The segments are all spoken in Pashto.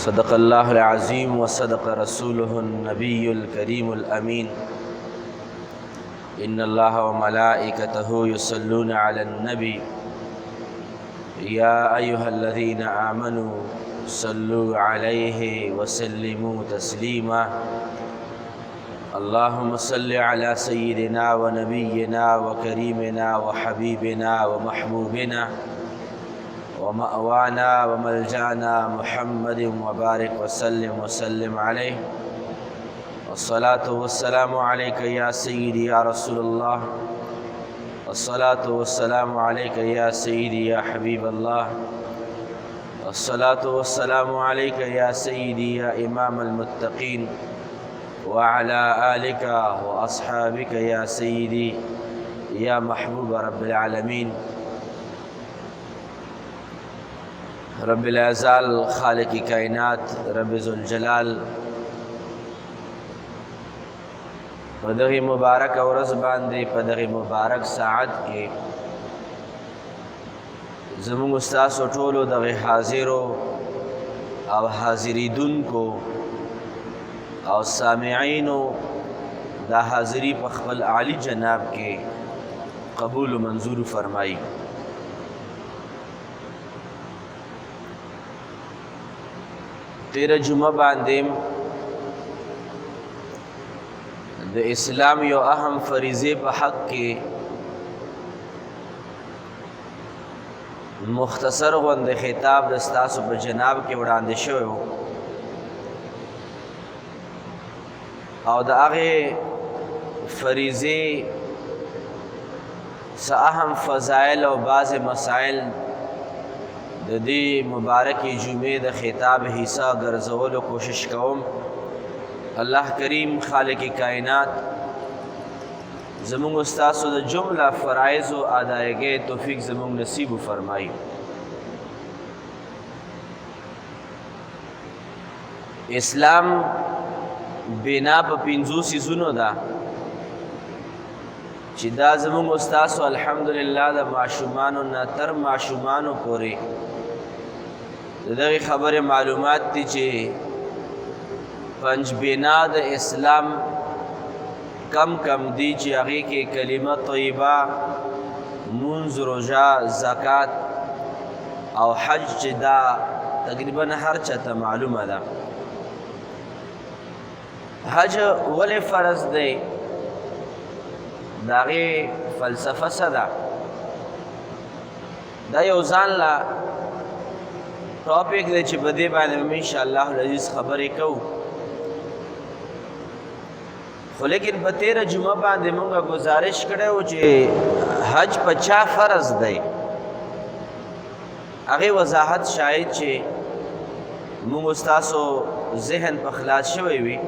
صدق الله العظيم وصدق رسوله النبي الكريم الأمين. إن الله وملائكته يصلون على النبي يا أيها الذين آمنوا صلوا عليه وسلموا تسليما. اللهم صل على سيدنا ونبينا وكريمنا وحبيبنا ومحبوبنا ومأوانا وملجأنا محمد وبارك وسلم عليه. والصلاة والسلام عليك يا سيدي يا رسول الله، والصلاة والسلام عليك يا سيدي يا حبيب الله، والصلاة والسلام عليك يا سيدي يا إمام المتقين، وعلى آلك وأصحابك يا سيدي يا محبوب رب العالمين. رب العزال خالق کائنات رب ذوالجلال په دغه مبارک ورځ باندې په دغه مبارک ساعت کې زموږ ستاسو ټولو دغه حاضرو او حاضریدونکو او سامعینو دا حاضری په خپل عالی جناب کې قبول و منظور فرمایي. تیرہ جمعہ باندې د اسلام یو اهم فریضه په حق کې مختصر غوند خطاب د ستاسو په جناب کې وړاندې شوی او د هغه فریضه څه اهم فضایل او بعض مسائل د دې مبارکې جمعې د خطاب حصہ ګرځولو کوشش کوم. الله کریم خالق کائنات زموږ ستاسو د جمله فرایض او ادایګۍ توفیق زموږ نصیب فرمایي. اسلام بنا په 5 سيزونو ده چې دا زموږ ستاسو الحمدلله د معشومانو نه تر معشومانو پورې دغه خبره معلومات دي چې پنځ بنا د اسلام کم دي چې هغه کې کلمه طیبه، منځ، روژه، زکات او حج چې دا تقریبا هر چاته معلومه ده. حج ولې فرض دی؟ داغه فلسفه څه ده؟ دا یو ځان لا ټاپک دی چې په دې باندې ان شاء الله العزیز خبرې کوو. خو لیکن په 13 جمعه باندې موږ گزارش کړو چې حج په چا فرض دی. هغه وضاحت شاید چې موږ تاسو ذهن په خلاص شوی وي.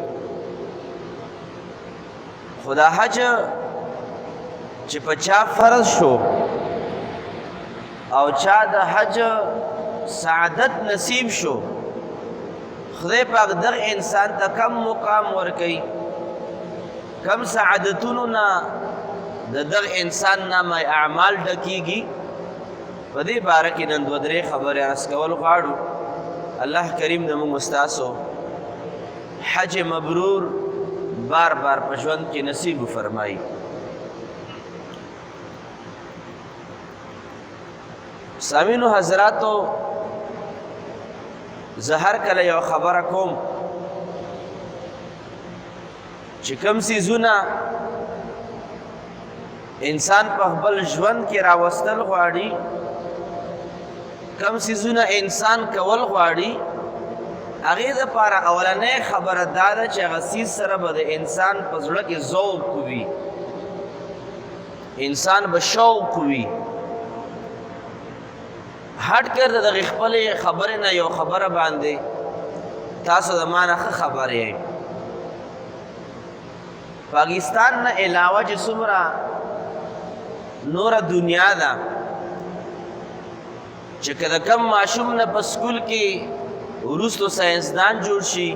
خدا حج چې په چا فرض شو او چا د حج سعادت نصیب شو، خدای پاک دغه انسان ته کم مقام ورکوي، کم سعادتونو نه د دغه انسان نامه اعمال ډکیږي. په دې باره کې نن 2-3 خبرې عرض کول غواړو. الله کریم د موږ ستاسو حج مبرور بار په ژوند کې نصیب فرمایي. سامعینو حضراتو، زه هر کله یو خبره کوم چې کوم څیزونه انسان په خپل ژوند کې راوستل غواړي، کوم څیزونه انسان کول غواړي، هغې دپاره اولنۍ خبره دا ده چې هغه څیز سره به د انسان په زړه کې ذوق وي، انسان به شوق وي. هټ کر دغه خپل خبره نه یو خبره باندې تاسو د ما نه خبر یې. پاکستان نه علاوه چې څومره نور دنیا ده چې کله کم ماشوم نه په سکول کې وروستو ساینسدان جوړ شي،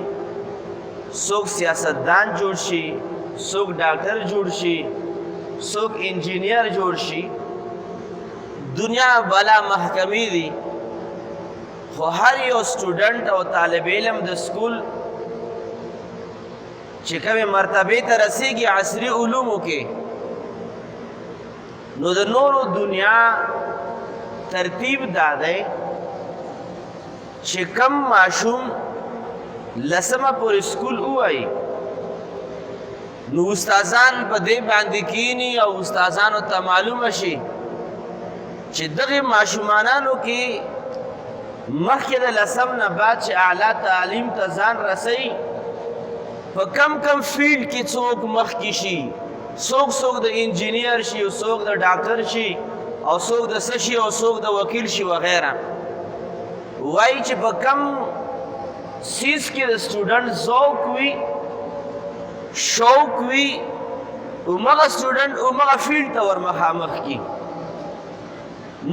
څوک سیاستدان جوړ شي، څوک ډاکټر جوړ شي، څوک انجینیر جوړ شي، دنیا بلا محکمی دی، خو هر یو سټوډنټ او طالب علم د سکول چې کومې مرتبې ته رسیږي عصري علومو کې، نو د نورو دنیا ترتیب دا دی چې کم ماشوم لسمه پورې سکول ووایي، نو استادان په دې باندې کینی او استادانو ته معلومه شي چې دغه ماشومانانو کې مخکې د لسم نه بعد چې اعلی تعلیم ته ځان رسوي، په کم فیلډ کې څوک مخکې شي، څوک د انجینیر شي او څوک د ډاکټر شي او څوک د څه شي او څوک د وکیل شي وغیره. وایي چې په کم سیز کې د سټوډنټ ذوق وي، شوق وي، همغه سټوډنټ همغه فیلډ ته ور مخامخ کي.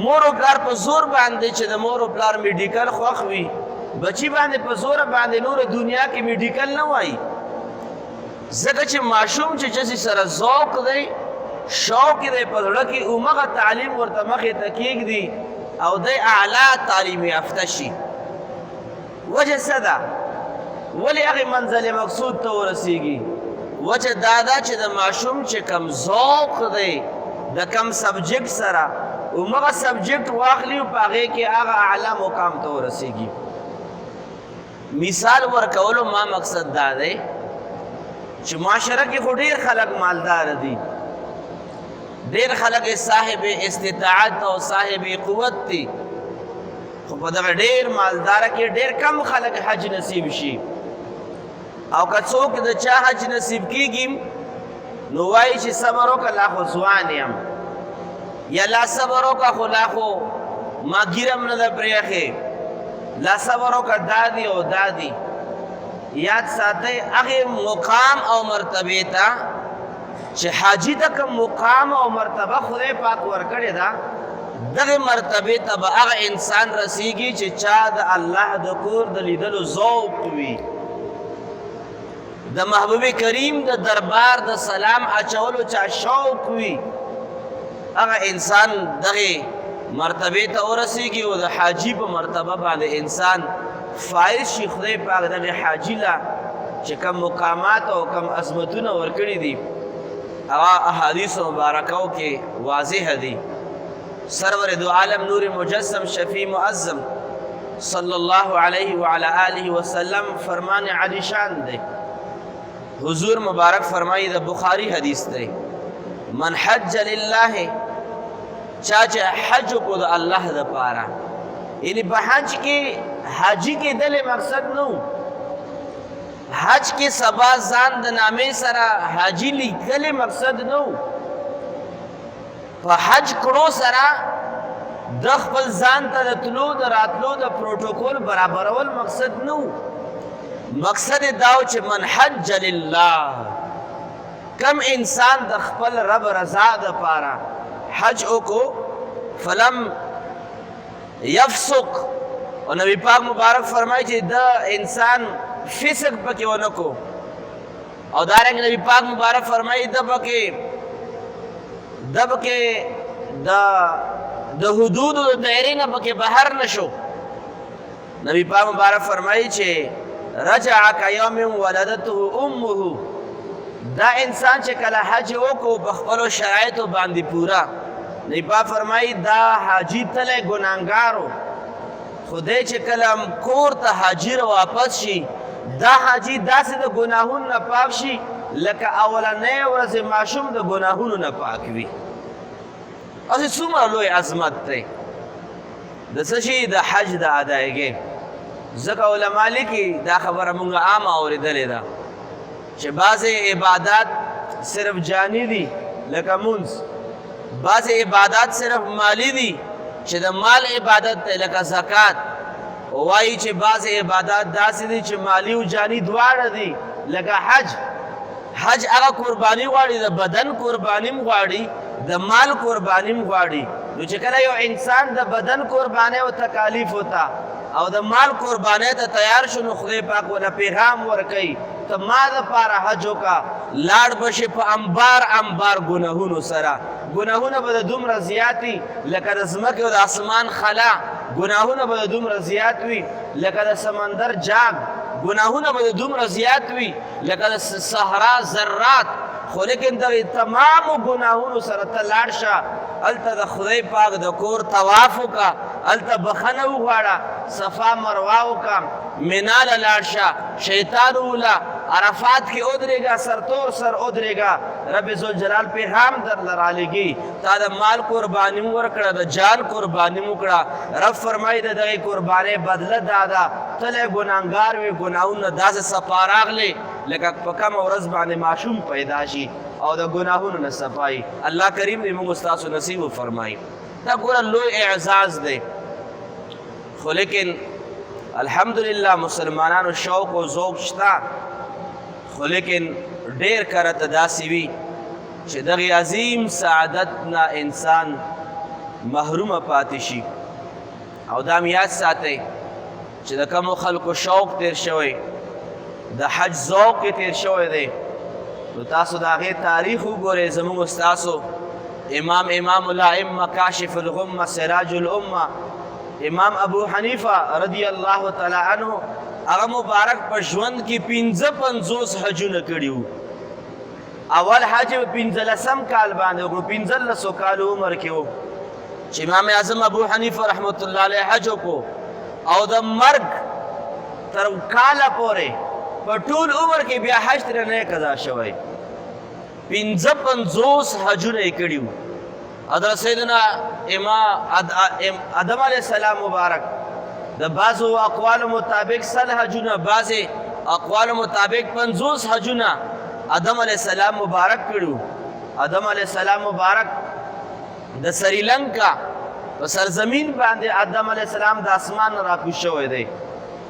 مور او پلار په زور باندې چې د مور او پلار میډیکل خوښ وي، بچی باندې په زور باندې نور دنیا کې میډیکل نه وایي، ځکه چې ماشوم چې چسې سره ذوق دی، شوق دی په زړه کې، همغه تعلیم ورته مخې ته کېږدي او دی اعلی تعلیم یافته شي. وجه څه ده؟ ولې هغې منزل مقصود ته ورسیږي؟ وجه دا ده چې د ماشوم چې کم ذوق دی د کم سبجیکټ سره، همغه سبجیکټ واخلي او په هغې کې هغه اعلی مقام ته ورسیږي. مثال ورکولو ما مقصد دا دی چې معاشره کې خو ډېر خلک مالدار دي، ډېر خلک صاحب استطاعت او صاحب قوت دي، خو په دغه ډېر مالداره کې ډېر کم خلک حج نصیب شي. او که څوک د چا حج نصیب کېږي نو وایي چې صبر وکړه لا خو ځوان یم، یا لا صبر وکړه خو لا خو ما ګیرم نه ده پرېښې، لا صبر وکړه دا دي او دا دي. یاد ساتئ هغې مقام او مرتبې ته چې حاجي ته کوم مقام او مرتبه خدای پاک ورکړې ده، دغې مرتبې ته به هغه انسان رسیږي چې چا د الله د کور د لیدلو ذوق وي، د محبوب کریم د دربار د سلام اچولو چا شوق وي، هغه انسان دغې مرتبې ته ورسیږي او د حاجي په مرتبه باندې انسان فائز شي. خدای پاک دغې حاجي له چې کم مقامات او کم عظمتونه ورکړي دي هغه احادیثو مبارکو کې واضح دي. سرور دو عالم نور مجسم شفیع معظم صلی اللہ علیہ وعلی آلہ وسلم فرمان علی شان دے. حضور مبارک فرمائی دا بخاری حدیث دے، من حج للہ چاچا حج کو دا اللہ دا پارا، یعنی پا حج کے حاجی کے دل مقصد نو، حج کے سبا زان دا نامے سرا حاجی لکل مقصد نو، پا حج کرو سرا د خپل ځان ته د تلو د راتلو د پروتوکول برابرول مقصد نو، مقصد داو چې من حج لله، کم انسان د خپل رب رضا د پاره حج وکړو فلم یفسق، او نبی پاک مبارک فرمایي چې د انسان فسق پکې ونه کو، او دارنګ نبی پاک مبارک فرمایي د پکې د حدودو د دایرې نه پکې بهر نشو. نبی پاک مبارک فرمایي چې رجع کیوم ولدته امه، دا انسان چې کله حج وکړو په خپلو شرایطو باندې پورا، نبی پاک فرمایي دا حاجي تلی ګناهګارو، خدای چې کله کور ته حاجي واپس شي دا حاجي داسې د ګناهونو نه پاک شي لکه اولنۍ ورځې ماشوم د ګناهونو نه پاک وي. اسی څومره لوی عظمت دی د څه شي د حج د ادایګۍ. ځکه علما لیکي دا خبره مونږ عامه اورېدلې ده چې بعضې عبادات صرف جاني دي لکه مونځ، بعضې عبادات صرف مالی دي چې د مال عبادت دی لکه زکات، وایي چې بعضې عبادات داسې دي چې مالی او جاني دواړه دي لکه حج. حج هغه قرباني غواړي، د بدن قرباني هم غواړي، د مال قرباني هم غواړي. نو چې کله یو انسان د بدن قربانۍ او تکالیف ہوتا او د مال قربانۍ ته تیار شو، نو خدای پاک ولا پیغام ورکوي ته ما دپاره حج وکړه لاړ به شې په انبار ګناهونو سره ګناهونه به د دومره زیات وي لکه د ځمکې او د اسمان خلا ګناهونه به د دومره زیات وي لکه د سمندر جاګ ګناهونه به د دومره زیات وي لکه د صحرا ذرات خو لیکن دغې تمامو ګناهونو سره ته لاړ شه هلته د خدای پاک د کور طواف وکړه هلته بخښنه وغواړه صفا مروه وکړه منا له لاړ شه شیطان ووله عرفات کې ودرېږه سرتور سر ودرېږه رب ذوالجلال پیغام درله رالېږي تا د مال قرباني م ورکړه د جان قرباني م وکړه رب فرمایي د دغې قربانۍ بدله دا ده تلی ګناهګار وې ګناهونه داسې صفا راغلې لکه په کمه ورځ باندې ماشوم پیدا شي او د ګناهونو نه صفایي الله کریم دې موږ ستاسو نصیب وفرمایي دا ګوره لوی اعزاز دی خو لیکن الحمدلله مسلمانانو شوق و ذوق شته خو لیکن ډېر کره ته داسې وي چې دغې عظیم سعادت نه انسان محرومه پاتې شي او دا م یاد ساتئ چې د کومو خلکو شوق تیر شوی د حج ذوق یې تیر شوی دی نو تاسو د هغې تاریخ وګورئ زموږ ستاسو امام الائمه کاشف الغمه سراج الامه امام ابو حنیفه رضی الله تعالی عنه هغه مبارک په ژوند کې 55 حجونه کړي وو اول حج په 15 کال باندې وکړو 15 کال عمر کې وو چې امام اعظم ابو حنیفه رحمت الله علیه حج وکړو او د مرګ تر کاله پورې په ټول عمر کې بیا حج ترې نه قضا شوی 55 حجونه یې کړي وو حضرت سیدنا آدم علیہ السلام مبارک د بعضو اقوالو مطابق 100 حجونه بعضې اقوالو مطابق 50 حجونه آدم علیہ السلام مبارک کړو آدم علیہ السلام مبارک د سریلنکا په سرزمین باندې آدم علیہ السلام د اسمان نه راکوز شوی دی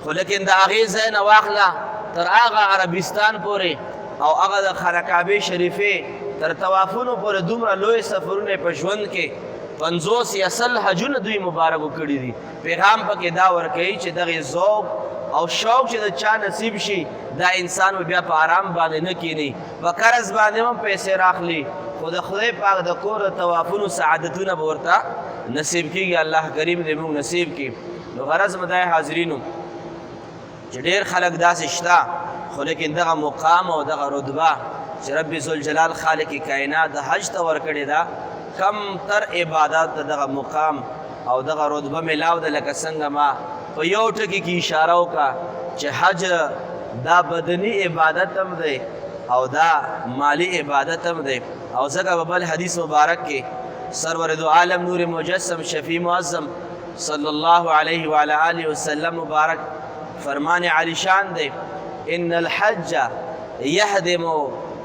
خو لیکن د هغې ځای نه واخله تر هغه عربستان پورې او هغه د خانه کعبې شریفې تر طوافونو پورې دومره لوی سفرونه په ژوند کې 50 یا 100 حجونه دوی مبارکو کړي دي پیغام پکې دا ورکوي چې دغې ذوق او شوق چې د چا نصیب شي دا انسان بیا په آرام باندې نه کینی په قرض باندې هم پیسې راخلي خو د خدای پاک د کور د طوافونو سعادتونه به ورته نصیب کېږي الله کریم دې موږ نصیب کړي نو غرض مې دا حاضرینو چې ډېر خلک داسې شته خو لیکن دغه مقام او دغه رتبه چې رب ذوالجلال خالق کائنات د حج ته ورکړې ده کم تر عبادت دغه مقام او دغه رتبه ملاو ده لکه څنګه ما په یو ټکي کې اشاره وکړه چې حج دا بدني عبادت هم دی او دا مالی عبادت هم دی او ځکه په بل حدیث مبارک کې سرور دو عالم نور مجسم شفیع معظم صلی الله علیه وعلی آله وسلم مبارک فرمان علی شان دی ان الحج یهدم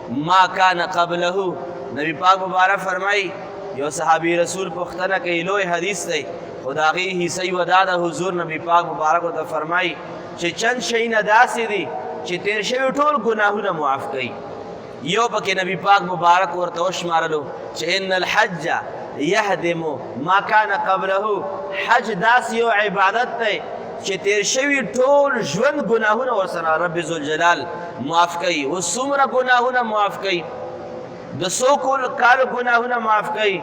ما کان قبله نبی پاک مبارک فرمائی یو صحابی رسول پختنه کوي لوی حدیث دی خدا غي حصہ ودا د حضور نبی پاک مبارک ته فرمائی چې چند شیونه داسې دي چې تیر شوي ټول ګناهونه معاف کوي یو پکې نبی پاک مبارک ورته وشمارلو چې ان الحج یهدم ما کان قبله حج داسې یو عبادت دی چې تیر شوي ټول ژوند ګناهونه ورسره رب ذوالجلال معاف کوي او څومره ګناهونه معاف کوي د څو کالو ګناهونه معاف کوي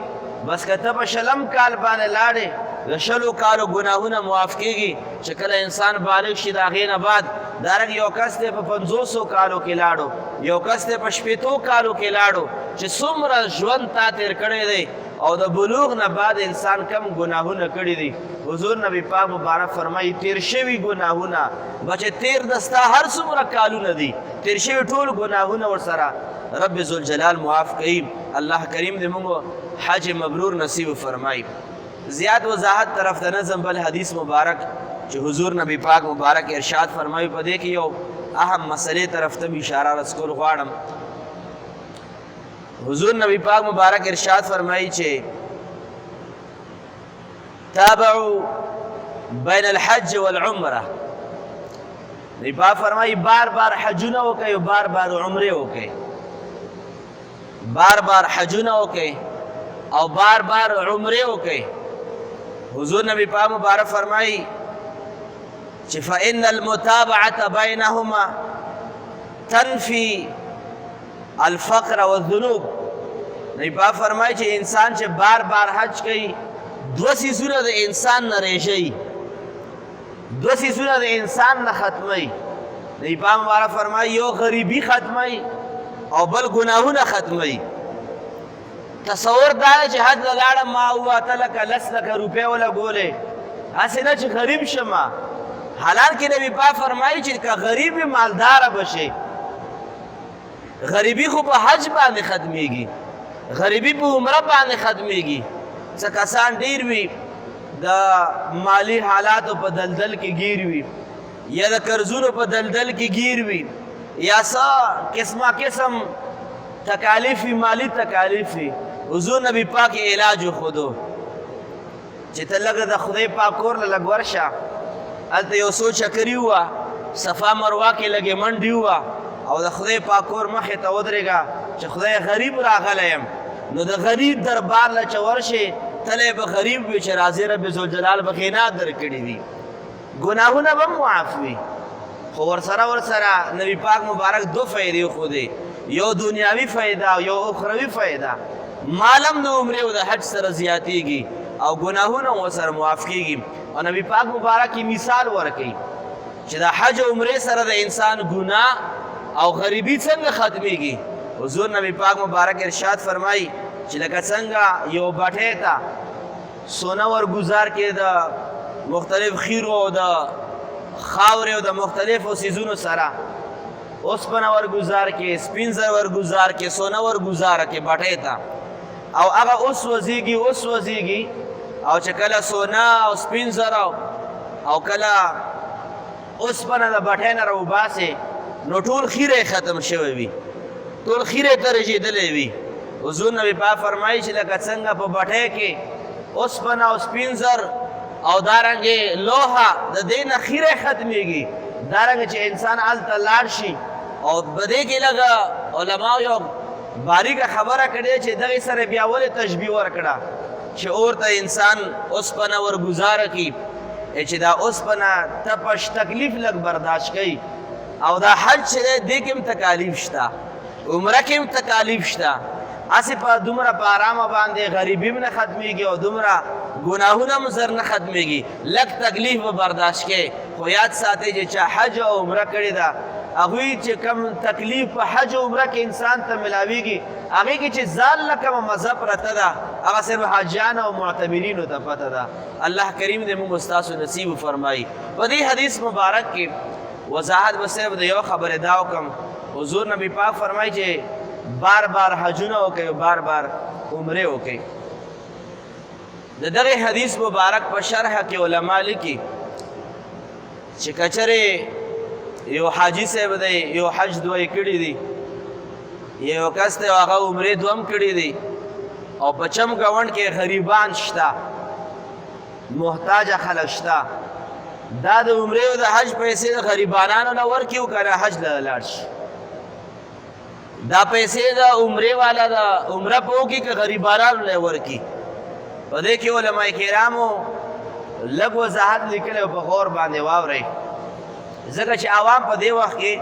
بس که ته په شلم کال باندې لاړې د شلو کالو ګناهونه معاف کېږي چې کله انسان بالغ شي د هغې نه بعد دارنګ یو کس دی په 500 کالو کې لاړو یو کس دی په 80 کالو کې لاړو چې څومره ژوند تا تیر کړی دی او د بلوغ نه بعد انسان کم ګناهونه کړي دي حضور نبی پاک مبارک فرمایي تیر شوي ګناهونه بچې تیر دستا هر څومره کالونه دي تیر شوي ټول ګناهونه ورسره رب ذوالجلال معاف کوي الله کریم دې موږ حج مبرور نصیب فرمایي زیات وضاحت طرف ته نظم بل حدیث مبارک چې حضور نبی پاک مبارک ارشاد فرمایي په دې کې یو اهم مسئلې طرف ته اشاره رسکول غواړم حضور نبی پاک مبارک ارشاد فرمایي چې تابعوا بین الحج والعمره نبی پاک فرمایي بار بار حجونه وکړئ بار بار عمره وکړئ بار بار حجونه وکړئ او بار بار عمره وکړئ حضور نبی پاک مبارک فرمایي چې فإن المتابعة بينهما تنفی الفقر والذنوب. نبی پاک فرمایي چې انسان چې بار بار حج کوي دوه څیزونه د انسان نه ریشي، دوه څیزونه د انسان نه ختموي. نبی پاک مبارک فرمایي یو غریبي ختموي او بل ګناهونه ختموي. تصور دا چې حج له لاړم ما وواته لکه لس لکه روپۍ ولګولې، هسې نه چې غریب شمه. حالانکې نبی پاک فرمایي چې که غریب مالداره بشي، غریبي خو په حج باندې ختمیږي، غریبي په عمره باندې ختمیږي. څه کسان ډېر وي د مالی حالاتو په دلدل کې ګیر وي، یا د قرضونو په دلدل کې ګیر وي، یا څه قسمه قسم تکالیف وي، مالی تکالیف وي. حضور نبی پاک علاج وښودو چې ته لږ د خدای پاک کور له لږ ورشه، هلته یو څو چکري ووه، صفا مروه کې لږې منډې ووه او د خدای پاک کور مخې ته ودرېږه چې خدای غریب راغلی یم. نو د غریب دربار له چې ورشې تلی به غریب وي چې راځي رب ذوالجلال به خینات درکړي وي، ګناهونه به معاف وي. خو ورسره نبی پاک مبارک دو فایدې وښودې، یو دنیاوي فایده او یو اخروي فایده. مالم د عمرې او د حج سره زیاتېږي او ګناهونه ورسره معاف کېږي. او نبی پاک مبارک یې مثال ورکوي چې د حج او عمرې سره د انسان ګناه او غریبي څنګه ختمېږي. حضور نبی پاک مبارک ارشاد فرمایي چې لکه څنګه یو بټۍ ته سونه ورګزار کې د مختلف خیرو او د خاورې او د مختلفو څیزونو سره، اوسپنه ورګزار کې، سپین زر ورګزار کې، سونه ورګزاره کې بټۍ ته، او هغه اوس وځېږي او چې کله سونه او سپین زر او کله اوسپنه د بټۍ نه راوباسې نو ټول خیره ختم شوی وي، ټول خیره ته رژېدلی وي. حضور نبی پاک فرمایي چې لکه څنګه په بټۍ کې اوسپنه او سپین زر او دارنګې لوحه د دې نه خیره ختمېږي، دارنګې چې انسان هلته لاړ شي. او په دې کې لږه علماو یو باریکه خبره کړې چې دغې سره بیا ولې تشبیه ورکړه چې اور ته انسان اوسپنه ورګزاره کړي چې دا اوسپنه تپش تکلیف لږ برداشت کوي. او دا حج چې دی دې کې هم تکالیف شته، عمره کې هم تکالیف شته. هسې په دومره په ارامه باندې غریبي هم نه ختمېږي او دومره ګناهونه هم زر نه ختمېږي، لږ تکلیف به برداشت کوي. خو یاد ساتئ چې چا حج او عمره کړې ده هغوی چې کم تکلیف په حج او عمره کې انسان ته ملاویږي، هغې کې چې ځان له کومه مزه پرته ده هغه صرف حاجیانو او معتمرینو ته پته ده. الله کریم دې موږ ستاسو نصیب وفرمایي. په دې حدیث مبارک کې وضاحت به صرف د یو خبرې دا وکړم. حضور نبی پاک فرمایي چې بار بار حجونه وکړئ او بار بار عمرې وکړئ. د دغې حدیث مبارک په شرحه کې علما لیکي چې که چېرې یو حاجي صاحب دی یو حج دوه کړي دي، یو کس دی هغه عمرې دوهم کړي دي او په چم ګاونډ کې غریبان شته، محتاجه خلک شته، دا د عمرې او د حج پیسې د غریبانانو نه ورکړي او که حج له لاړ شي، دا پیسې د عمرې والا د عمره په وکړي که غریبانانو له ورکړي. په دې کې علما کرامو لږ وضاحت لیکلی او په غور باندې واورئ، ځکه چې عوام په دې وخت کې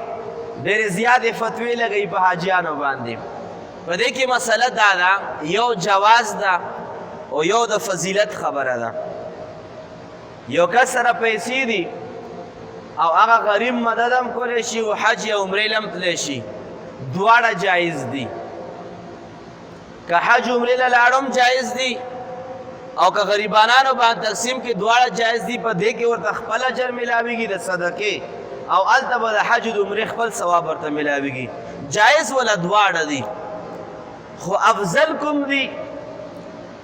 ډېرې زیاتې فتوې لګوي په حاجیانو باندې. په دې کې مسله دا ده، یو جواز ده او یو د فضیلت خبره ده. یو کس سره پیسې دي او هغه غریب مدد هم کولی شي او حج یا عمرې هم تللی شي، دواړه جایز دي. که حج عمرې له لاړو جایز دي او که غریبانانو باندې تقسیم کې دواړه جایز دي. په دې کې ورته خپل اجر ملاویږي د صدقې او هلته به د حج د عمرې خپل ثواب ورته ملاویږي. جایز ولا دواړه دي، خو افضل کوم دي؟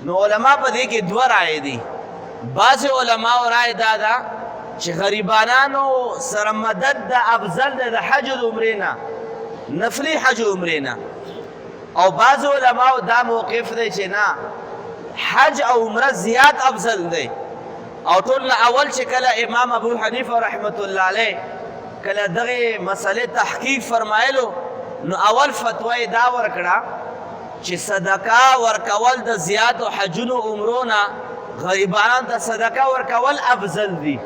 نو علما په دې کې دوه رایې دي. بعضې علماو رای دا ده چې غریبانانو سره مدد د افضل دی د حج د عمرې نه، نفلي حج عمرې نه. او بعضې علماو دا موقف دی چې نه، حج او عمره زیات افضل دی. او ټول نه اول چې کله امام ابو حنیفه رحمت الله علیه کله دغې مسئلې تحقیق فرمایلو، نو اول فتوا یې دا ورکړه چې صدقه ورکول د زیاتو حجونو عمرو نه غریبانان ته صدقه ورکول افضل دي.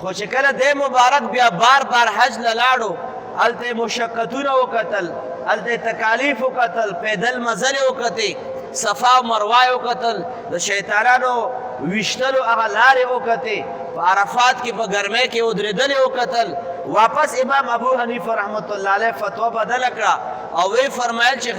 خو چې کله دی مبارک بیا بار بار حج له لاړو هلته مشقتونه وکتل، هلته تکالیف وکتل، پیدل مزل وکتې، صفا او مروه یې وکتل، د شیطانانو ویشتلو هغه لارې وکتې، په عرفات کې په ګرمۍ کې ودرېدلې وکتل. واپس امام ابو حنیفه رحمت الله علیه فتوا بدله کړه او وی فرمایل چې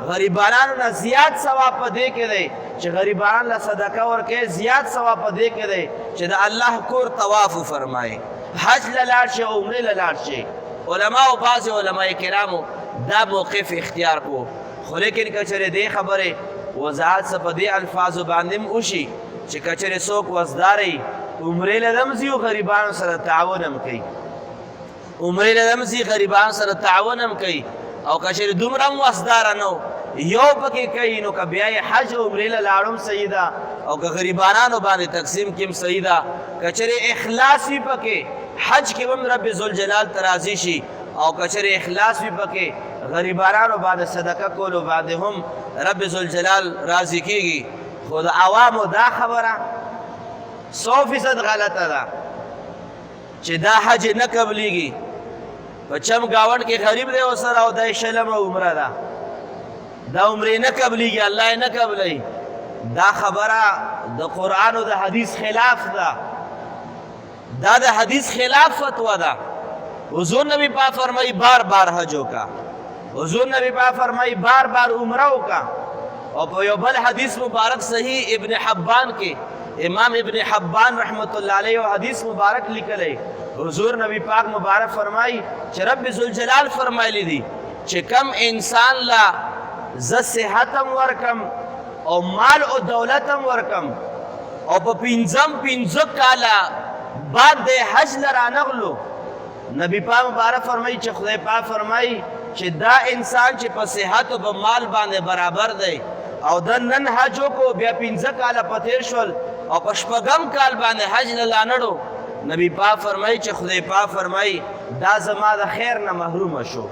غریبانانو نه زیات ثواب په دې کې دی چې غریبانو له صدقه ورکړي، زیات ثواب په دې کې دی چې د الله کور طواف وفرمایي، حج له لاړ شي او عمرې له لاړ شي. علماو بعضې علما کرامو دا موقف اختیار کو، خو لیکن که چېرې دې خبرې وضاحت څه په دې الفاظو باندې هم وشي چې که چېرې څوک وزداری عمرې له هم ځي او غریبانو سره تعاون هم کوي، عمرې له هم ځي غریبانو سره تعاون هم کوي، او که چېرې دومره هم وسداره نه یو پکې کوي نو که بیا یې حج او عمرې له لاړو صحیح ده، او که غریبانانو باندې تقسیم کې هم صحیح ده. که چېرې اخلاص وي پکې حج کې هم رب ذوالجلال ته راضي شي، او که چېرې اخلاص وي پکې غریبانانو باندې صدقه کولو باندې هم رب ذوالجلال راضي کېږي. خو د عوامو دا خبره 100% غلطه ده چې دا حج نه قبلیږي. په چم ګاونډ کې غریب دی ورسره او دا یې شلمه عمره ده، دا عمرې نه قبلیږي، الله یې نه قبلوي. دا خبره د قرآن او د حدیث خلاف ده، دا د حدیث خلاف فتوا ده. حضور نبی پاک فرمائی بار بار حج وکا، حضور نبی پاک فرمائی بار بار عمره وکا. او په یو بل حدیث مبارک صحیح ابن حبان کې امام ابن حبان رحمت الله علیه او حدیث مبارک لیکلی، حضور نبی پاک مبارک فرمائی چې رب ذوالجلال فرمایلی دي چې کم انسان لا ز صحتم ورکم او مال او دولتم ورکم او په پنځه کاله بعد د حج لرانغلو، نبی پاک مبارک فرمایي چې خدای پاک فرمایي چې دا انسان چې په صحت او په مال باندې برابر دی او د نن حج وکړو بیا 15 کاله په تېر شول او په شپږم کال باندې حج نه لاندړو، نبی پاک فرمایي چې خدای پاک فرمایي دا زما د خیر نه محرومه شو.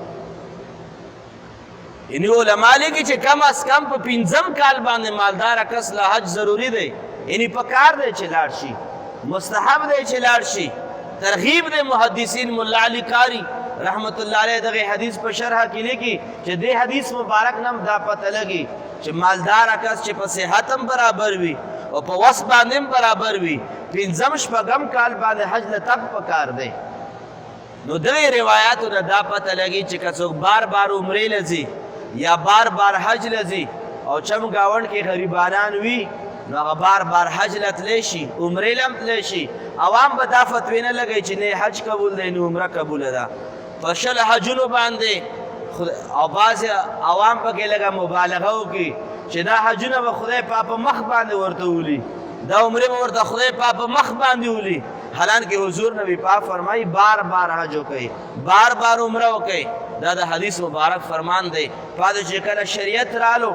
یعنی علما لیکي چې کم از کم په 15 کال باندې مالداره کس له حج ضروري دی، یعنی پکار دی چې لاړ شي، مستحب دی چې لاړ شي. ترغیب دی محدثین ملا علی قاری رحمت الله علیه دغه حدیث په شرح کې لیکي چې دې حدیث مبارک نم دا پته لګي چې مالداره کس چې په صحت هم برابر وي او په وس باندې هم برابر وي 15 شپږم کال باندې حج له تک پکار دی. نو دغه روایاتو نه دا پته لګي چې که څوک بار بار عمرې لځي یا بار بار حج لځي او چم گاونډ کې غریبانان وي نو هغه بار بار حج لتلی شي، عمرې لم تلی شي. عوام به دا فتوی نه لګوي چې نه حج قبول دی نه عمره قبوله ده. په شل حجونو باندې او بعضې عوام پکې لږه مبالغه وکړي چې دا حجونه به خدای پاک په مخ باندې ورته ولي، دا عمرې به ورته خدای پاک په مخ باندې ولي، حالانکه حضور نبی پاک فرمایي بار بار حج وکړئ، بار بار عمره وکړئ. دا د حدیث مبارک فرمان دی. پاتې چې کله شریعت رالو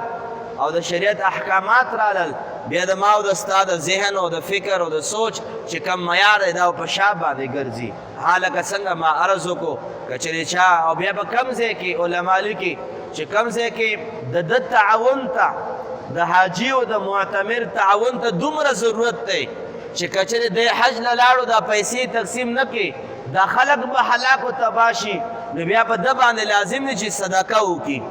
او د شریعت احکامات رالل بیا د ما او د ستا د ذهن او د فکر او د سوچ چې کم معیار دی دا په شا باندې ګرځي. حالکه څنګه ما عرض وکړو که چېرې چا او بیا په کم ځای کې علما لیکي چې کم ځای کې د ده تعاون ته د حاجي او د معتمر تعاون ته دومره ضرورت دی چې که چېرې دی حج له لاړو دا پیسې تقسیم نه کړي دا خلک به هلاک و تباه شي، نو بیا په ده باندې لازم دی چې صدقه وکړي.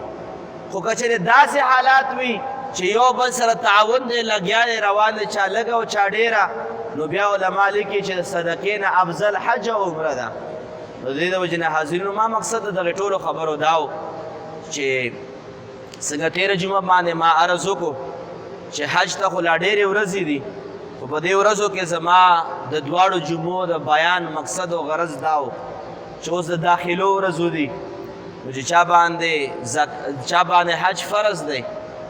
خو که چېرې داسې حالات وي چې یو بل سره تعاون دی لګیا دی روان دی چا لږه او چا ډېره، نو بیا علما لیکي چې د صدقې نه افضل حج او عمره ده. نو د دې د وجې نه حاضرینو ما مقصد د دغې ټولو خبرو دا و چې څنګه تېره جمعه باندې ما عرض وکړو چې حج ته خو لا ډېرې ورځې دي، خو په دې ورځو کې زما د دواړو جمعو د بیان مقصد او غرض دا و چې اوس د داخلو ورځو دي نو چې چا باندې حج فرض دی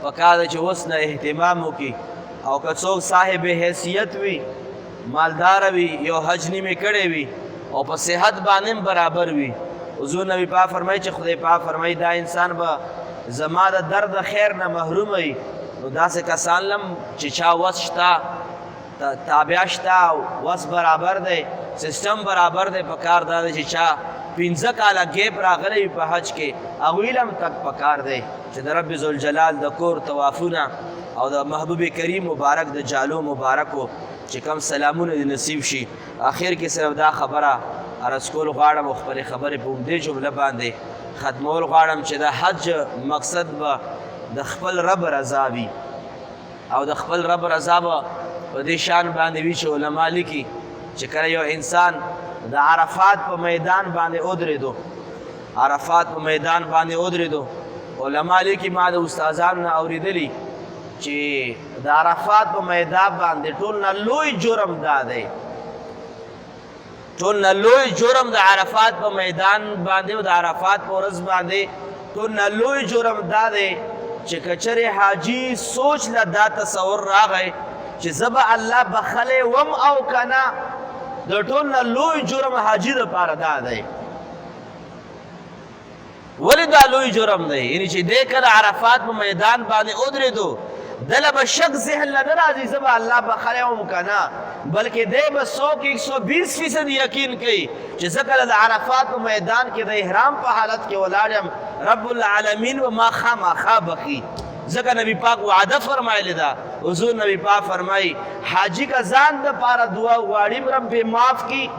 پکار دی چې اوس نه اهتمام وکړي، او که څوک صاحب حیثیت وي مالداره وي یو حج نیمې کړی وي او په صحت باندې هم برابر وي، حضور نبی پاک فرمایي چې خدای پاک فرمایي دا انسان به زما د درد خیر نه محروم وي. نو داسې کسان لم چې چا وس شته تابع شته وس برابر دی سیستم برابر دی پکار دا دی چې چا 15 کاله ګیپ راغلی په حج کې هغوی لم تک پکار دی چې د رب ذوالجلال د کور طوافونه او د محبوب کریم مبارک د جالو مبارکو چې کم سلامونه دې نصیب شي. آخر کې صرف دا خبره عرض کول غواړم او خپلې خبرې په همدې جمله باندې ختمول غواړم چې د حج مقصد به د خپل رب رضا وي او د خپل رب رضا به په دې شان باندې وي چې علما لیکي چې کله یو انسان د عرفات په میدان باندې ودرېدو عرفات په میدان باندې ودرېدو علما لیکي ما د استادانو نه اورېدلي چې د عرفات په میدان باندې ټول نه لوی جرم دا دی ټول نه لوی جرم د عرفات په میدان باندې او د عرفات په ورځ باندې ټول نه لوی جرم دا دی چې کچرې حاجي سوچ له دا تصور راغی چې زه به الله بخلی وم او که نه د ټول نه لوی جرم حاجي دپاره دا دی. ولې دا لوی جرم دی؟ یعنې چې دی کله عرفات په میدان باندې ودرېدو دله به شک ذهن له نه راځي زه به الله بخلی وم که نه، بلکې دی به 100% یقین کوي چې زه کله د عرفات په میدان کې د احرام په حالت کې ولاړ یم رب العالمین به ما خامخا بخي. ځکه نبی پاک وعده فرمایلی ده. حضور نبی پاک فرمایي حاجي که ځان دپاره دعا غواړي رب یې معاف کي،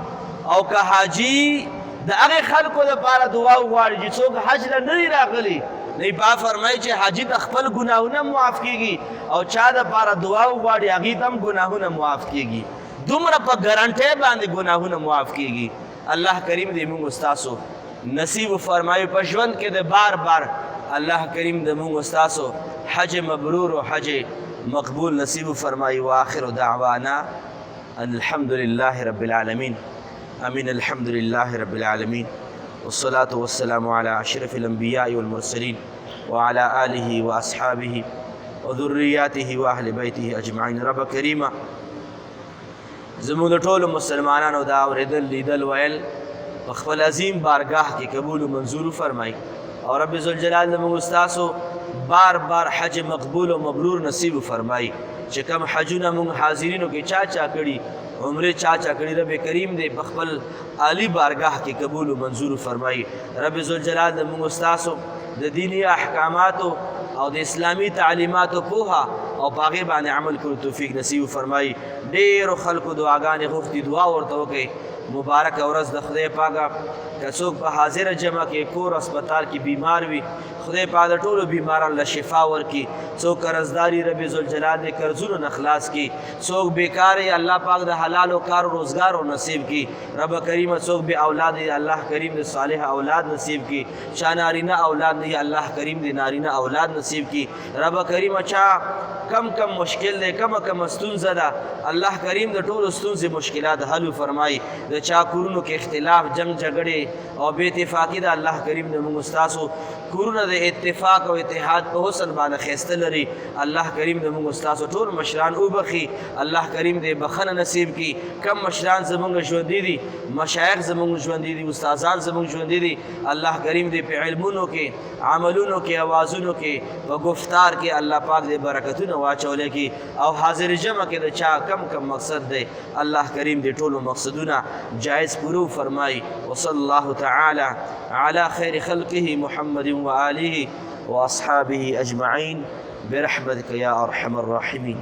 او که حاجي د هغې خلکو دپاره دعا غواړي چې څوک حج له نه دي راغلي، نبی پاک فرمایي چې حاجي ته خپل ګناهونه معاف کېږي او چا دپاره دعا وغواړي هغې ته هم ګناهونه معاف کېږي. دومره په ګرانټۍ باندې ګناهونه معاف کېږي. الله کریم دې موږ ستاسو نصیب فرمایي په ژوند کې د بار بار الله کریم د موږ ستاسو حج مبرور و حج مقبول نصیب فرمایي. وآخر دعوانا الحمد لله رب العالمين. امين. الحمد لله رب العالمين والصلاة والسلام على أشرف الأنبياء والمرسلين وعلى آله وأصحابه وذرياته وأهل بيته أجمعين. رب كريمة زموږ د ټولو مسلمانانو دا اورېدل لیدل ویل په خپل عظیم بارگاه کې قبول و منظور فرمایي او رب ذوالجلال زموږ ستاسو بار بار حج مقبول و مبرور نصیب فرمایي. چې کم حجونه موږ حاضرینو کې چا کړي عمرې چا کړي رب کریم دې په خپل عالی بارگاه کې قبول و منظور فرمایي. رب ذوالجلال زموږ ستاسو د دینی احکاماتو او د اسلامی تعلیماتو پوها او په هغې باندې عمل کولو توفیق نصیب فرمایي. ډېرو خلکو دعاګانې غوښتي دعا ورته وکړئ. مبارکه ورځ د خدای پاکه که څوک په حاضره جمع کې کور اسپتال کې بیمار وي خدای پاک د ټولو بیمارانو له شفا ورکړي. څوک قرضداري رب ذوالجلال د قرضونو نه خلاص کړي. څوک بیکار یې الله پاک د حلالو کار و روزګار نصیب کړي. رب کریمه څوک بې اولاد یې الله کریم د صالح اولاد نصیب کړي. چا نارینه اولاد نه الله کریم د نارینه اولاد نصیب کړي. رب کریمه چا کم مشکل دی کم ستونزه ده الله کریم د ټولو ستونزې مشکلات حل فرمایي. د چا کورونو کې اختلاف جنگ جګړې او بې اتفاقي ده الله کریم د موږ ستاسو کورونه د اتفاق او اتحاد په حسن باندې ښایسته لري. الله کریم د موږ ستاسو ټول مشران وبخي. الله کریم دې بخښنه نصیب کړي. کم مشران زموږ ژوندي دي مشایخ زموږ ژوندي دي استادان زموږ ژوندي دي الله کریم دې په علمونو کې عملونو کې اوازونو کې په گفتار کې الله پاک دې برکتونه واچولی کړي او حاضر جمع کې د چا کم مقصد دی الله کریم دې ټولو مقصدونه جائز پورو فرمایي. وصلی الله تعالی على خير خلقه محمد وآله وأصحابه أجمعين برحمتك يا أرحم الراحمين.